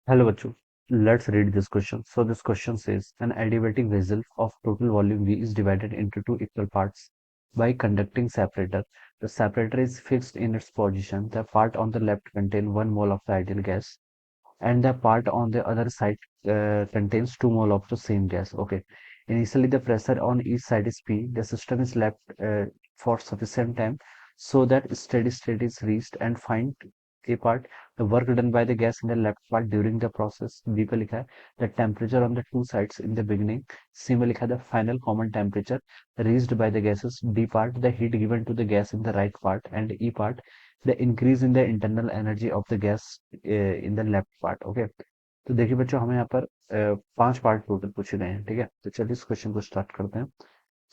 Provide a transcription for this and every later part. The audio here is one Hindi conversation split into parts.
Hello, Bachu. Let's read this question. So this question says an adiabatic vessel of total volume V is divided into two equal parts by conducting separator. The separator is fixed in its position. The part on the left contains 1 mole of the ideal gas, and the part on the other side contains 2 mole of the same gas. Okay. Initially, the pressure on each side is P. The system is left for sufficient time so that steady state is reached, and find A part, the work done by the gas in the left part during the process. B पे लिखा है the temperature on the two sides in the beginning. C में लिखा है the final common temperature reached by the gases. D part, the heat given to the gas in the right part. And E part, the increase in the internal energy of the gas in the left part. Okay, तो देखिए बच्चों, हमें यहाँ पर 5 पार्ट टोटल पूछे गए हैं। ठीक है, तो चलिए इस क्वेश्चन को स्टार्ट करते हैं।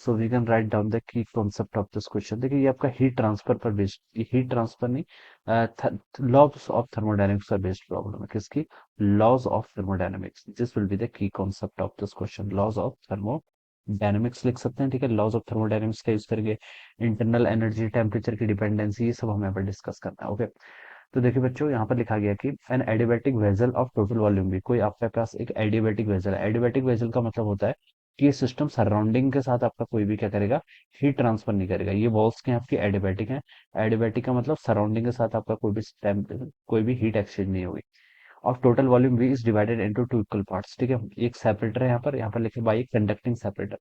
So we can write down the key concept of this question. देखिए, ये आपका हीट ट्रांसफर पर बेस्ड, हीट ट्रांसफर नहीं, लॉज ऑफ थर्मोडायनेमिक्स पर बेस्ड प्रॉब्लम है। किसकी? Laws of thermodynamics. This will be the key concept of this question. Laws of thermodynamics लिख सकते हैं। ठीक है, लॉज ऑफ थर्मोडायनेमिक्स का यूज करके इंटरनल एनर्जी, टेम्परेचर की डिपेंडेंसी, ये सब हमें यहाँ पर डिस्कस करना है। ओके, तो देखिए बच्चों, यहाँ पर लिखा गया कि an adiabatic vessel of total volume भी, कोई आपके पास एक एडियाबैटिक वेसल है। एडियाबैटिक वेसल का मतलब होता है कि ये सिस्टम सराउंडिंग के साथ आपका कोई भी क्या करेगा, हीट ट्रांसफर नहीं करेगा। ये वॉल्स के आपकी एडियाबैटिक हैं। एडियाबैटिक का मतलब सराउंडिंग के साथ आपका कोई भी हीट एक्सचेंज नहीं होगी। Of total volume we is divided into two equal parts. ठीक है, एक सेपरेटर है यहाँ पर लिखे बाई कंडक्टिंग सेपरेटर।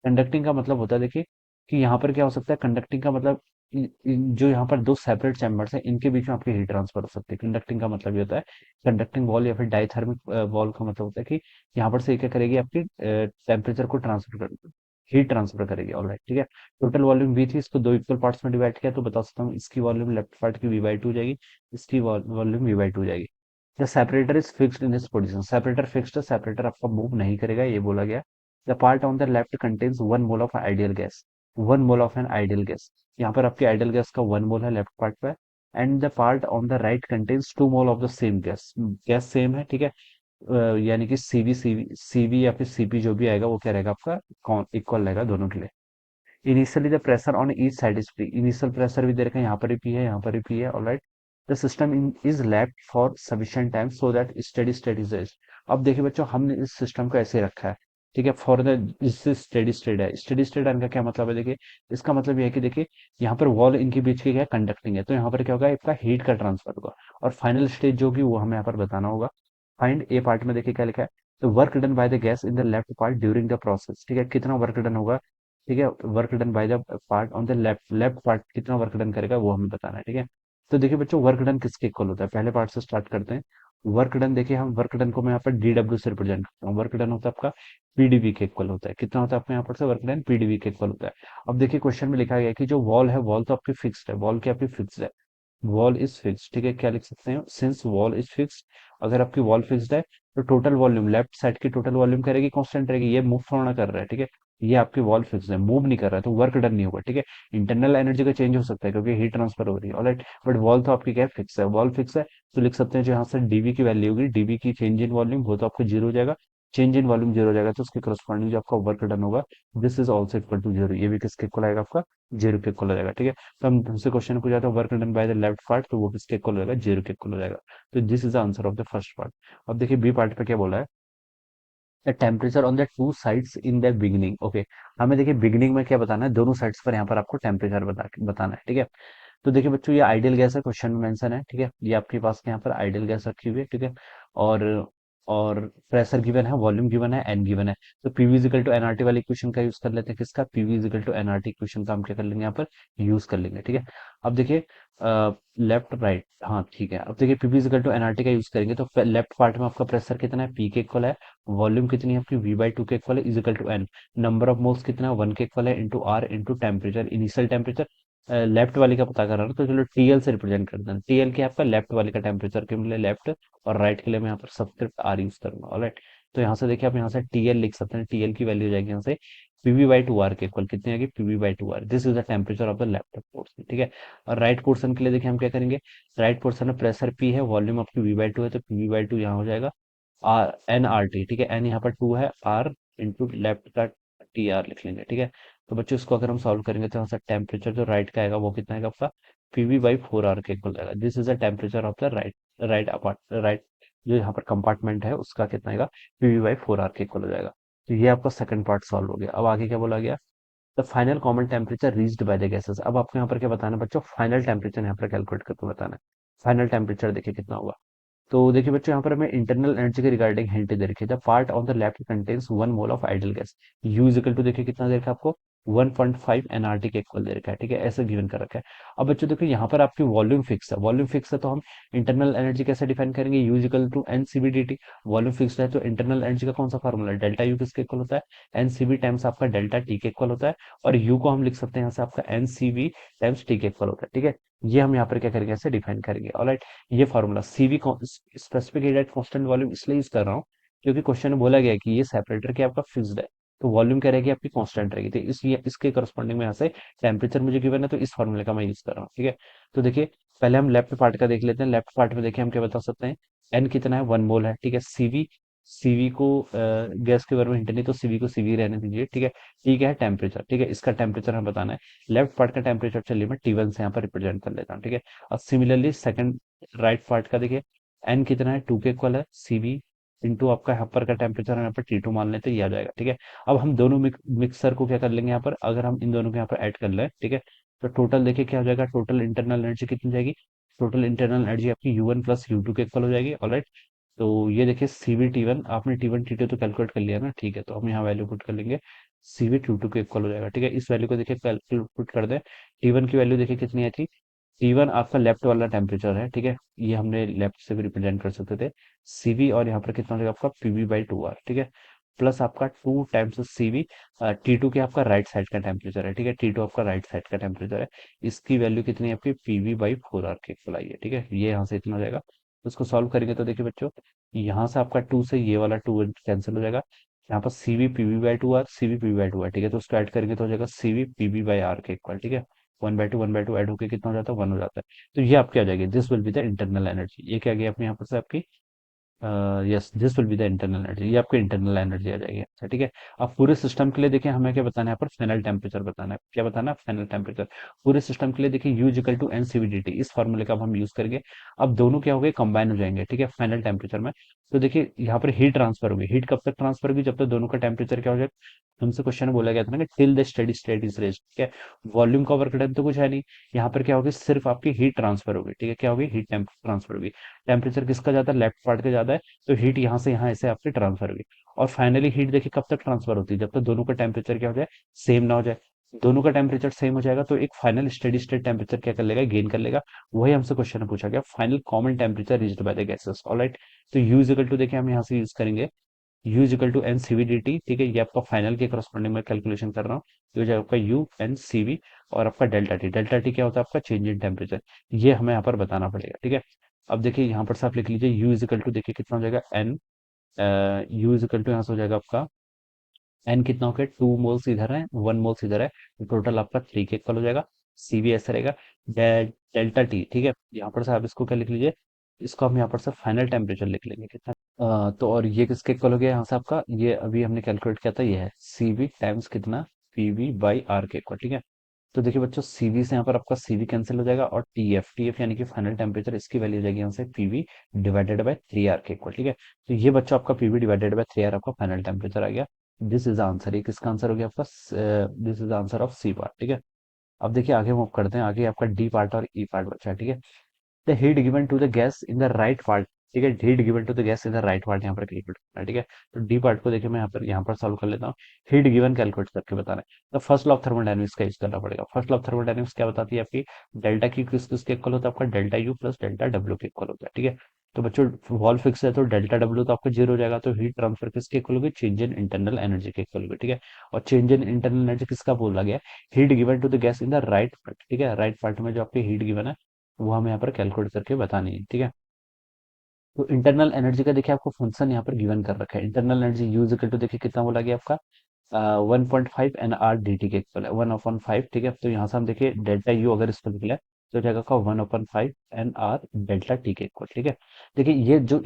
कंडक्टिंग का मतलब होता है, देखिए कि यहाँ पर क्या हो सकता है। कंडक्टिंग का मतलब जो यहाँ पर दो सेपरेट चैम्बर्स हैं, इनके बीच में आपकी हीट ट्रांसफर हो सकती है। कंडक्टिंग का मतलब ये होता है, कंडक्टिंग वॉल या फिर डाइथर्मिक वॉल का मतलब होता है कि यहाँ पर से क्या करेगी, आपकी टेम्परेचर को ट्रांसफर कर, हीट ट्रांसफर करेगी। ऑलराइट, ठीक है। टोटल वॉल्यूम वी थी, इसको दो इक्वल पार्ट्स में डिवाइड किया, तो बता सकता हूँ इसकी वॉल्यूम लेफ्ट पार्ट की V/2 हो जाएगी, इसकी वॉल्यूम V/2 हो जाएगी। The separator is fixed in this position. Separator fixed है, सेपरेटर आपका मूव नहीं करेगा, ये बोला गया। The part on the left contains 1 mole of ideal gas. 1 mole of an ideal gas, यहाँ पर आपकी आइडियल गैस का 1 मोल है लेफ्ट पार्ट पे। And the part on the right contains 2 mole of the same gas. Gas same है, ठीक है। यानी कि सीवी या फिर सीपी जो भी आएगा वो क्या रहेगा आपका, इक्वल रहेगा दोनों के लिए। Initially the pressure on each side is P. Initial pressure भी दे रखा है, यहाँ पर भी पी है, यहाँ पर भी पी है। Alright, the system is left for sufficient time so that steady state is reached। अब देखिए बच्चों, हमने इस सिस्टम को ऐसे रखा है, ठीक है, फॉर द, जिससे स्टेडी स्टेट है। स्टेडी स्टेट आने का क्या मतलब है, देखिए इसका मतलब ये है कि देखिए यहाँ पर वॉल इनके बीच की क्या कंडक्टिंग है, तो यहाँ पर क्या होगा, इसका हीट का ट्रांसफर होगा। और फाइनल स्टेज जो होगी वो हमें यहाँ पर बताना होगा। फाइंड ए पार्ट में देखिए क्या लिखा है, तो work done by the gas in the left part during the process. ठीक है, कितना वर्क डन होगा, ठीक है, work done by the part on the left, left part कितना वर्क डन करेगा वो हमें बताना है। ठीक है, तो देखिए बच्चों, वर्क डन किसके इक्वल होता है, पहले पार्ट से स्टार्ट करते हैं। वर्क डन देखिए, हम वर्क डन को मैं यहाँ पर डीडब्ल्यू से रिप्रेजेंट करता हूँ। वर्क डन होता है आपका पीडीवी के इक्वल होता है। कितना होता है आपका यहाँ पर से वर्क डन, पीडीवी के इक्वल होता है। अब देखिए क्वेश्चन में लिखा गया है कि जो वॉल है, वॉल तो आपकी फिक्स्ड है, वॉल की आपकी फिक्स्ड है, वॉल इज फिक्स्ड। ठीक है, क्या लिख सकते हैं, सिंस वॉल इज फिक्स्ड। अगर आपकी वॉल फिक्स्ड है तो टोटल वॉल्यूम, लेफ्ट साइड की टोटल वॉल्यूम करेगी कांस्टेंट रहेगी, ये मूव थोड़ा ना कर रहा है। ठीक है, ये आपकी वॉल फिक्स है, मूव नहीं कर रहा है, तो वर्क डन नहीं होगा। ठीक है, इंटरनल एनर्जी का चेंज हो सकता है क्योंकि हीट ट्रांसफर हो रही है। ऑलराइट, बट वॉल तो आपकी क्या है, फिक्स है। वॉल फिक्स है तो लिख सकते हैं जो यहाँ से डीवी की वैल्यू होगी, डीवी की चेंज इन वॉल्यूम, वो तो आपको जीरो हो जाएगा। चेंज इन वॉल्यूम जीरो हो जाएगा तो उसके करस्पॉन्डिंग जो आपका वर्क डन होगा, this is also equal to zero. ये भी किसके इक्वल आएगा, आपका जीरो के इक्वल हो जाएगा। ठीक है, तो हम हमसे क्वेश्चन पूछा था work done by the left part, तो वो किसके इक्वल हो जाएगा, जीरो के इक्वल हो जाएगा। तो this is the answer of the first part. अब देखिए बी पार्ट पे क्या बोला है, the temperature on the two sides in the beginning. Okay, हमें देखिए बिगिनिंग में क्या बताना है, दोनों साइड्स पर यहाँ पर आपको टेम्परेचर बताना है। ठीक है, तो देखिए बच्चों, ये आइडियल गैस है, क्वेश्चन में मेंशन है। ठीक है, ये आपके पास यहाँ पर आइडियल गैस रखी हुई है। ठीक है, और और प्रेशर गिवन है, वॉल्यूम गिवन है, एन गिवन है। तो पीवी इजिकल टू एनआरटी वाली इक्वेशन का यूज कर लेते हैं। किसका, PV is equal to NRT equation का हम क्या कर लेंगे, यहाँ पर यूज कर लेंगे। ठीक है, अब देखिए लेफ्ट राइट, हाँ ठीक है। अब देखिए पीवी इजिकल टू एनआरटी का यूज करेंगे तो लेफ्ट पार्ट में आपका प्रेशर कितना है, पी के इक्वल है। वॉल्यूम कितनी है आपकी, V/2 के इक्वल है, is equal to n. Number of moles कितना है, 1 के इक्वल है, into R into temperature, initial temperature. Left वाली का पता कर रहा हूँ तो चलो टीएल से रिप्रेजेंट कर देना। टीएल क्या है आपका, लेफ्ट वाले का टेम्परेचर के लिए लेफ्ट, और राइट के लिए मैं यहाँ पर सब्सक्रिप्ट आर यूज करूंगा। ऑलराइट, तो यहाँ से देखिए आप यहाँ से टीएल लिख सकते हैं। टीएल की वैल्यू हो जाएगी यहाँ से पीवी/2 आर के इक्वल, कितनी आएगी, पीवी/2 R. This is the temperature of the left portion. ठीक है, और राइट पोर्शन के लिए देखिए हम क्या करेंगे, राइट पोर्शन में प्रेशर पी है, वॉल्यूम आपकी V/2 है, तो पीवी/2 यहाँ हो जाएगा आर एन आर टी। ठीक है, एन यहाँ पर 2 है, आर इंटू लेफ्ट का टी आर लिख लेंगे। ठीक है, तो बच्चों इसको अगर हम सॉल्व करेंगे तो यहाँ से टेम्परेचर जो राइट का आएगा वो कितना आएगा आपका, पीवी/4 आर के इक्वल आएगा। This is the temperature of the right, right apart, right जो यहाँ पर कंपार्टमेंट है उसका कितना आएगा, पीवी बाई 4 आर के इक्वल हो जाएगा। तो ये आपका सेकंड पार्ट सॉल्व हो गया। अब आगे क्या बोला गया, the final common temperature reached by the gases. अब आपको यहाँ पर क्या बताना है बच्चों, फाइनल टेम्परेचर यहाँ पर कैलकुलेट करके बताना है। फाइनल टेम्परेचर देखिए कितना होगा। तो देखिए बच्चों यहाँ पर हमें इंटरनल एनर्जी के रिगार्डिंग हिंट दे रखी है। The part on the left contains 1 mole of ideal gas, U equal to देखिए कितना दे रखा है आपको, 1.5 एनआरटी के इक्वल दे रखा है, ठीक है, ऐसे गिवन कर रखा है। अब बच्चों देखो यहाँ पर आपकी वॉल्यूम फिक्स है, वॉल्यूम फिक्स है तो हम इंटरनल एनर्जी कैसे डिफाइन करेंगे, U equal to n CV d T. Volume fix है तो इंटरनल एनर्जी का कौन सा फॉर्मूला है, डेल्टा यू किसके इक्वल होता है, एन सीबी टाइम्स आपका डेल्टा टी के इक्वल होता है। और यू को हम लिख सकते हैं यहाँ से आपका एन सीबी टाइम्स टी के इक्वल होता है, ठीक है। ये हम यहाँ पर क्या करेंगे, ऐसे डिफाइन करेंगे। ऑलराइट, ये formula CV specific heat at constant volume इसलिए यूज कर रहा हूँ क्योंकि क्वेश्चन में बोला गया है कि ये सेपरेटर क्या आपका फिक्स्ड है, तो वॉल्यूम क्या रहेगी आपकी कांस्टेंट रहेगी। तो इसके करस्पॉन्डिंग में यहाँ से टेम्परेचर मुझे गिवन है तो इस फॉर्मूले का मैं यूज कर रहा हूँ, ठीक है। तो देखिए पहले हम लेफ्ट पार्ट का देख लेते हैं। लेफ्ट पार्ट में देखिए हम क्या बता सकते हैं, एन कितना है, 1 मोल है, ठीक है। सीवी, सीवी को गैस के बारे में हिंट नहीं तो सीवी को सीवी रहने दीजिए, ठीक है। टी क्या है, टेम्परेचर, ठीक है, इसका टेम्परेचर हमें बताना है। लेफ्ट पार्ट का टेम्परेचर चलिए मैं T1 से यहाँ पर रिप्रेजेंट कर लेता हूँ, ठीक है। अब सिमिलरली सेकंड राइट पार्ट का देखिए, एन कितना है, 2 के इक्वल है, सीवी इंटू आपका यहाँ पर का टेम्परेचर हम यहाँ पर T2 मान लेते हैं, ये आ जाएगा, ठीक है। अब हम दोनों मिक्सर को क्या कर लेंगे यहाँ पर, अगर हम इन दोनों को यहाँ पर ऐड कर लें, ठीक है, तो टोटल देखिए क्या हो जाएगा, टोटल इंटरनल एनर्जी कितनी जाएगी, टोटल इंटरनल एनर्जी आपकी U1 प्लस U2 के इक्वल हो जाएगी। ऑलराइट, तो ये देखिए सीवी T1, आपने T1 T2 तो कैलकुलेट कर लिया ना, ठीक है, तो हम यहाँ वैल्यू पुट कर लेंगे, सीवी T2 के इक्वल हो जाएगा, ठीक है। इस वैल्यू को देखिए कैलकुलेट पुट कर दें, T1 की वैल्यू देखिए कितनी आई थी, T1 आपका लेफ्ट वाला टेम्परेचर है, ठीक है, ये हमने लेफ्ट से भी रिप्रेजेंट कर सकते थे। सीवी और यहाँ पर कितना हो जाएगा आपका पीवी बाई 2 आर, ठीक है, प्लस आपका 2 टाइम्स सीवी, T2 के आपका राइट साइड का टेम्परेचर है, ठीक है, T2 आपका राइट साइड का टेम्परेचर है। इसकी वैल्यू कितनी है आपकी, पीवी बाई 4 आर के इक्वल आई है, ठीक है, ये यहाँ से इतना हो जाएगा। उसको सॉल्व करेंगे तो देखिए बच्चों, यहाँ से आपका 2 से ये वाला 2 कैंसिल हो जाएगा, यहाँ पर CV PV by 2 R, CV PV by 2 R, ठीक है, तो उसको ऐड करेंगे तो हो जाएगा सीवी पीवी बाई आर के इक्वल, ठीक है। 1/2 ऐड होके कितना हो जाता है, 1 हो जाता है। तो ये आपकी आ जाएगी, this will be the internal energy. ये क्या आ गया अपने यहाँ पर से आपकी, yes, this will be the internal energy, ये आपकी इंटरनल एनर्जी आ जाएगी, अच्छा, ठीक है। अब पूरे सिस्टम के लिए देखिए हमें क्या बताना है, यहाँ पर फाइनल टेम्परेचर बताना है, क्या बताना है, फाइनल टेम्परेचर। पूरे सिस्टम के लिए देखिए यू इक्वल टू एन सीवीडीटी, इस फॉर्मूले का अब हम यूज करेंगे। अब दोनों क्या हो गए, कंबाइन हो जाएंगे, ठीक है, फाइनल टेम्परेचर में। तो देखिए यहाँ पर हीट ट्रांसफर होगी, हीट कब तक ट्रांसफर होगी, जब तक दोनों का टेम्परेचर क्या हो जाए, हमसे क्वेश्चन में बोला गया था ना कि till the steady state is raised, ठीक है। वॉल्यूम का वर्क डन तो कुछ है नहीं, यहाँ पर क्या होगी, सिर्फ आपकी हीट ट्रांसफर होगी, ठीक है, क्या होगी, हीट ट्रांसफर होगी। टेम्परेचर किसका ज्यादा है, लेफ्ट पार्ट का ज्यादा है, तो हीट यहाँ से यहाँ ऐसे आपकी ट्रांसफर होगी। और फाइनली हीट देखिए कब तक ट्रांसफर होती है, जब तक दोनों का टेम्परेचर क्या हो जाए, सेम ना हो जाए। दोनों का टेम्परेचर सेम हो जाएगा तो एक फाइनल स्टेडी स्टेट टेम्परेचर क्या कर लेगा, गेन कर लेगा। वही हमसे क्वेश्चन में पूछा गया, final common temperature reached by the gases. Alright, तो यू इज इक्वल टू देखिए हम यहाँ से यूज करेंगे, U is equal to n CV d T, ठीक है, ये आपका फाइनल के करस्पॉन्डिंग में कैलकुलेशन कर रहा हूँ। ये हो जाएगा आपका यू एन सीवी और आपका डेल्टा टी, डेल्टा टी क्या होता है आपका चेंज इन टेम्परेचर, ये हमें यहाँ पर बताना पड़ेगा, ठीक है। अब देखिए यहाँ पर से आप लिख लीजिए यू इज इक्वल टू देखिए कितना हो जाएगा, n, U is equal to यहाँ से हो जाएगा आपका एन कितना हो गया, 2 मोल्स इधर है, 1 मोल्स इधर है, तो टोटल आपका 3 के इक्वल हो जाएगा। सीवी ऐसा रहेगा, डेल्टा टी, ठीक है, यहाँ पर से आप इसको क्या लिख लीजिए, इसको हम यहाँ पर से फाइनल टेम्परेचर लिख लेंगे कितना, तो और ये किसके इक्वल हो गया यहाँ से आपका, ये अभी हमने कैलकुलेट किया था, ये है सीवी टाइम्स कितना, पीवी बाई आर के इक्वल, ठीक है। तो देखिए बच्चों सीवी से यहाँ पर आपका सीवी कैंसिल हो जाएगा और टीएफ, टीएफ यानी कि फाइनल टेम्परेचर, इसकी वैल्यू हो जाएगी यहाँ से पीवी डिवाइडेड बाय 3 आर के इक्वल, ठीक है। तो ये बच्चों आपका पीवी डिवाइडेड बाय 3 आर आपका फाइनल टेम्परेचर आ गया। दिस इज आंसर, ये किसका आंसर हो गया आपका, this is answer of c part, ठीक है। अब देखिए आगे मूव करते हैं, आगे आपका डी पार्ट और ई पार्ट बचा है, ठीक है। The heat given to the gas in the right part, ठीक है, heat given to the gas in the right part यहाँ पर कैलकुलेट करना है, ठीक है। तो डी पार्ट को देखिए मैं यहाँ पर सॉल्व कर लेता हूँ। हीट गिवन कैलकुलेट करके बताना है, तो फर्स्ट लॉ ऑफ थर्मोडायनेमिक्स का यूज करना पड़ेगा। फर्स्ट लॉ ऑफ थर्मोडायनेमिक्स क्या बताती है आपकी, डेल्टा की किस किसके इक्वल होता है आपका, डेल्टा यू प्लस डेल्टा डब्ल्यू के इक्वल होता है, ठीक है। तो बच्चों वॉल फिक्स है तो डेल्टा डब्ल्यू तो आपका जीरो हो जाएगा, तो हीट ट्रांसफर किसके इक्वल होगी, चेंज इन इंटरनल एनर्जी के इक्वल होगी, ठीक है। और चेंज इन इंटरनल एनर्जी किसका बोला गया, heat given to the gas in the right part, ठीक है, राइट पार्ट में जो आपकी हीट गिवन है वो हमें यहाँ पर कैलकुलेट करके बतानी है, ठीक है। तो इंटरनल एनर्जी का देखिए आपको फंक्शन यहाँ पर गिवन कर रखा है, internal energy U equal to देखिए कितना बोला गया आपका, 1.5 एन आर डी टी के इक्वल है, 1/5, ठीक है। तो यहाँ से हम देखिए डेल्टा यू अगर इसको लिख लें तो क्या होगा 1/5 एन आर डेल्टा टी के इक्वल, ठीक है। देखिए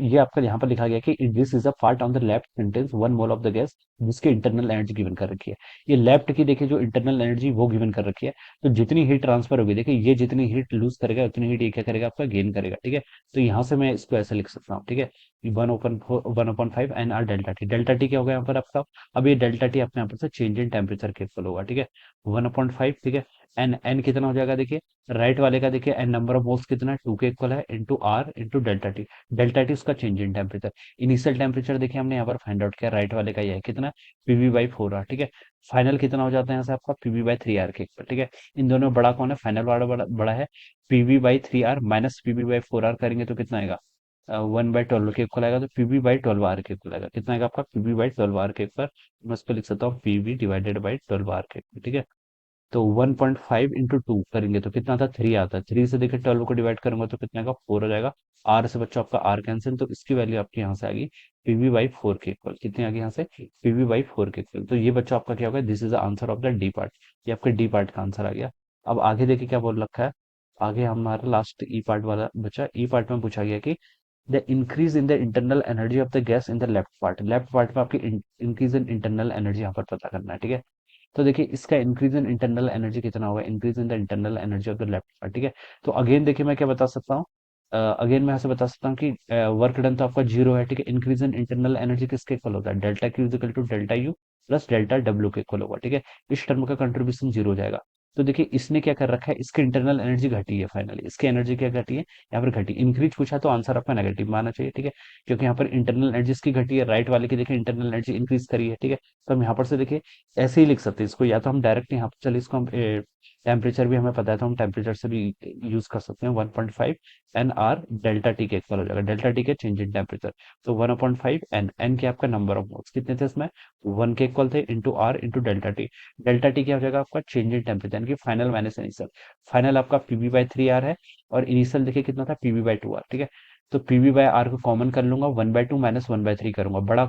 ये आपका यहाँ पर लिखा गया कि this is a part on the left contains 1 mole of the gas जिसकी इंटरनल एनर्जी गिवन कर रखी है। ये लेफ्ट की देखिए जो इंटरनल एनर्जी वो गिवन कर रखी है। तो जितनी हीट ट्रांसफर होगी, देखिए ये जितनी हीट लूज करेगा उतनी हीट ये क्या करेगा आपका गेन करेगा, ठीक है। तो यहाँ से मैं इसको ऐसे लिख सकता हूँ, ठीक है। 1/5 एन आर डेल्टा टी क्या होगा यहाँ पर आपका। अब ये डेल्टा टी अपने यहाँ पर से चेंज इन टेम्परेचर के इक्वल होगा, ठीक है। 1/5, ठीक है। एन कितना हो जाएगा देखिए, राइट वाले का देखिए एन नंबर ऑफ मोल्स कितना है, 2 के इक्वल है, into R into delta T उसका change in temperature. Initial temperature देखिए हमने यहाँ पर फाइंड आउट किया, राइट वाले का ये है कितना, PV/4R, ठीक है। फाइनल कितना हो जाता है यहाँ से आपका PV/3R के इक्वल, ठीक है। इन दोनों में बड़ा कौन है, फाइनल वाला बड़ा है। PV/3R माइनस PV/4R करेंगे तो कितना आएगा, 1/12 के इक्वल आएगा। तो PV/12R के इक्वल आएगा, कितना आएगा आपका PV/12R के इक्वल। मैं इसको लिख सकता हूँ PV/12R के इक्वल, ठीक है। तो 1/5 इंटू 2 करेंगे तो कितना आता है, 3 आता है। 3 से देखिए 12 को डिवाइड करूंगा तो कितना आएगा, 4 हो जाएगा। आर से बच्चों आपका आर कैंसिल, तो इसकी वैल्यू आपकी यहाँ से आ गई PV/4 के इक्वल। कितनी आ गई यहाँ से, PV/4 के इक्वल। तो ये बच्चों आपका क्या होगा, this is the answer of the D part. ये आपके डी पार्ट का आंसर आ गया। अब आगे देखिए क्या बोल रखा है। आगे हमारा लास्ट ई पार्ट वाला बचा। ई पार्ट में पूछा गया कि the increase in the internal energy of the gas in the left part में आपकी इंक्रीज इन इंटरनल एनर्जी यहाँ पर पता करना है, ठीक है। तो देखिए इसका इंक्रीज इन इंटरनल एनर्जी कितना होगा, increase in the internal energy of the left part, ठीक है। तो अगेन देखिए मैं क्या बता सकता हूँ, अगेन मैं ऐसे बता सकता हूँ कि वर्क डन तो आपका जीरो है, ठीक है। इंक्रीज इन इंटरनल एनर्जी किसके इक्वल होता है, delta q equal to delta U plus delta डब्ल्यू के इक्वल होगा, ठीक है। इस टर्म का कंट्रीब्यूशन जीरो हो जाएगा। तो देखिए इसने क्या कर रखा है, इसकी इंटरनल एनर्जी घटी है, फाइनली इसकी एनर्जी क्या घटी है, यहाँ पर घटी। इंक्रीज पूछा तो आंसर आपका नेगेटिव माना चाहिए, ठीक है। क्योंकि यहाँ पर इंटरनल एनर्जी इसकी घटी है, राइट वाले की देखिए इंटरनल एनर्जी इंक्रीज करी है, ठीक है। तो हम यहाँ पर से देखिए ऐसे ही लिख सकते हैं इसको, या तो हम डायरेक्ट यहाँ पर चलिए इसको हम टेम्परेचर भी हमें पता है तो हम टेम्परेचर से भी यूज कर सकते हैं। 1/5 एन आर डेल्टा टी के इक्वल हो जाएगा, डेल्टा टी के चेंज इन टेम्परेचर। तो 1/5 एन के आपका नंबर ऑफ मोल्स कितने थे इसमें, 1 के इक्वल थे, into R into delta T क्या हो जाएगा आपका, चेंज इन टेम्परेचर यानी कि फाइनल माइनस इनिशियल। फाइनल आपका PV/3R है, और इनिशियल देखिए कितना था, PV/2R, ठीक है। तो PV/R को कॉमन कर लूंगा, 1/2 माइनस 1/3 करूंगा, बड़ा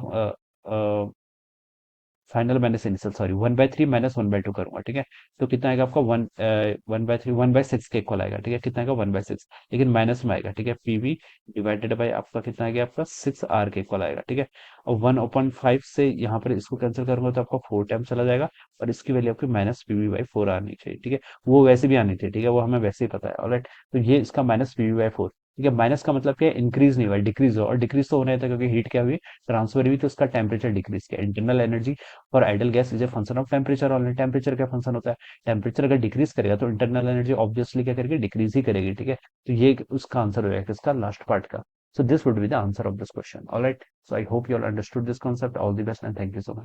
final minus initial, sorry 1/3 minus 1/2 करूंगा, ठीक है। तो कितना आएगा आपका 1/3 1/6 के इक्वल आएगा, ठीक है। कितना आएगा 1/6, लेकिन माइनस में आएगा, ठीक है। PV डिवाइडेड बाई आपका कितना आ गया, आपका 6R के इक्वल आएगा, ठीक है। और 1/5 से यहाँ पर इसको कैंसिल करूंगा तो आपका 4 टाइम चला जाएगा, और इसकी वैल्यू आपकी माइनस PV/4 आनी चाहिए, ठीक है। वो वैसे भी आनी चाहिए, ठीक है, वो हमें वैसे ही पता है, ऑलराइट। तो ये इसका माइनस PV/4, ठीक है। माइनस का मतलब क्या है, इंक्रीज नहीं हुआ, डिक्रीज हुआ, और डिक्रीज तो होना था क्योंकि हीट क्या हुई, ट्रांसफर हुई, तो उसका टेम्परेचर डिक्रीज किया। Internal energy for idol gas is a function of temperature only. Temperature का फंक्शन होता है, टेम्परेचर अगर डिक्रीज करेगा तो इंटरनल एनर्जी ऑब्वियसली क्या करेगी, डिक्रीज ही करेगी, ठीक है। तो ये उसका आंसर हो जाएगा इसका लास्ट पार्ट का। So this would be the answer of this question. All right. So I hope you all understood this concept. All the best and thank you so much.